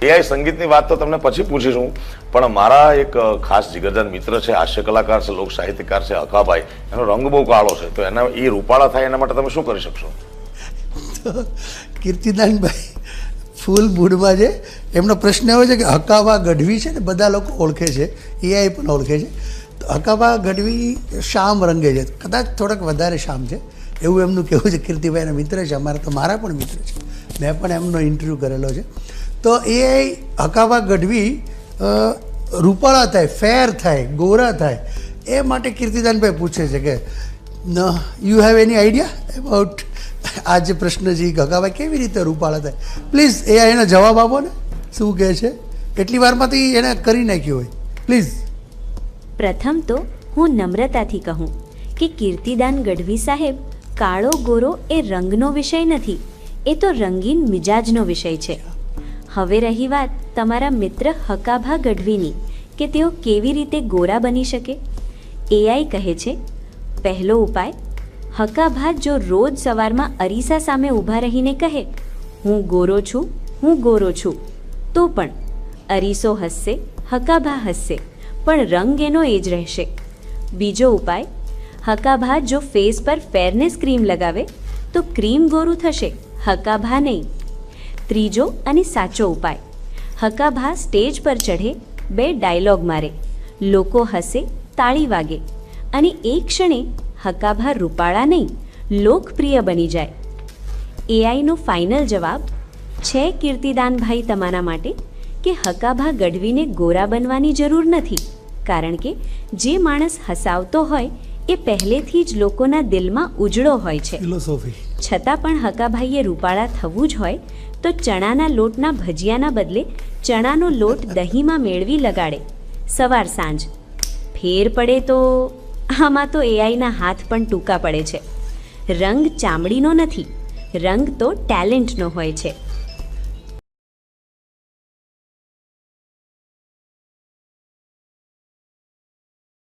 AI સંગીતની વાત તો તમને પછી પૂછીશું, પણ મારા એક ખાસ જીગરજાન મિત્ર છે, હાસ્ય કલાકાર છે, લોક સાહિત્યકાર છે, હકાભાઈ. એનો રંગ બહુ કાળો છે, તો એના એ રૂપાળા થાય એના માટે તમે શું કરી શકશો? તો કીર્તિદાનભાઈ ફૂલ મૂડમાં છે. એમનો પ્રશ્ન એવો છે કે હકાભા ગઢવી છે ને બધા લોકો ઓળખે છે, એઆઈ પણ ઓળખે છે. તો હકાભા ગઢવી શ્યામ રંગે છે, કદાચ થોડાક વધારે શ્યામ છે એવું એમનું કહેવું છે. કીર્તિભાઈના મિત્ર છે, અમારા તો મારા પણ મિત્ર છે, મેં પણ એમનો ઇન્ટરવ્યૂ કરેલો છે. તો એ હકાભા ગઢવી રૂપાળા થાય, ફેર થાય, ગોરા થાય, એ માટે કીર્તિદાનભાઈ પૂછે છે કે you have any idea about આ જે પ્રશ્ન છે હકાભાઈ કેવી રીતે રૂપાળા થાય? પ્લીઝ એનો જવાબ આપો ને, શું કહે છે? કેટલી વારમાંથી એને કરી નાખ્યું હોય, પ્લીઝ. પ્રથમ તો હું નમ્રતાથી કહું કે કીર્તિદાન ગઢવી સાહેબ, કાળો ગોરો એ રંગનો વિષય નથી, એ તો રંગીન મિજાજનો વિષય છે. હવે રહી વાત તમારા મિત્ર હકાભા ગઢવીની કે તેઓ કેવી રીતે ગોરા બની શકે. એઆઈ કહે છે પહેલો ઉપાય, હકાભા જો રોજ સવારમાં અરીસા સામે ઊભા રહીને કહે હું ગોરો છું, હું ગોરો છું, તો પણ અરીસો હસશે, હકાભા હસશે, પણ રંગ એનો એ જ રહેશે. બીજો ઉપાય, હકાભા જો ફેસ પર ફેરનેસ ક્રીમ લગાવે તો ક્રીમ ગોરું થશે, હકાભા નહીં. ત્રીજો અને સાચો ઉપાય, હકાભા સ્ટેજ પર ચઢે, 2 ડાયલોગ મારે, લોકો હસે, તાળી વાગે, અને એક ક્ષણે હકાભા રૂપાળા નહીં લોકપ્રિય બની જાય. એઆઈનો ફાઇનલ જવાબ છે કીર્તિદાનભાઈ તમારા માટે કે હકાભા ગઢવીને ગોરા બનવાની જરૂર નથી, કારણ કે જે માણસ હસાવતો હોય એ પહેલેથી જ લોકોના દિલમાં ઉજળો હોય છે. ફિલોસોફી. છતાં પણ હકાભાઈએ રૂપાળા થવું જ હોય તો ચણાના લોટના ભજીયાના બદલે ચણાનો લોટ દહીંમાં મેળવી લગાડે સવાર સાંજ. ફેર પડે તો આમાં તો એઆઈના હાથ પણ ટૂંકા પડે છે. રંગ ચામડીનો નથી, રંગ તો ટેલેન્ટનો હોય છે.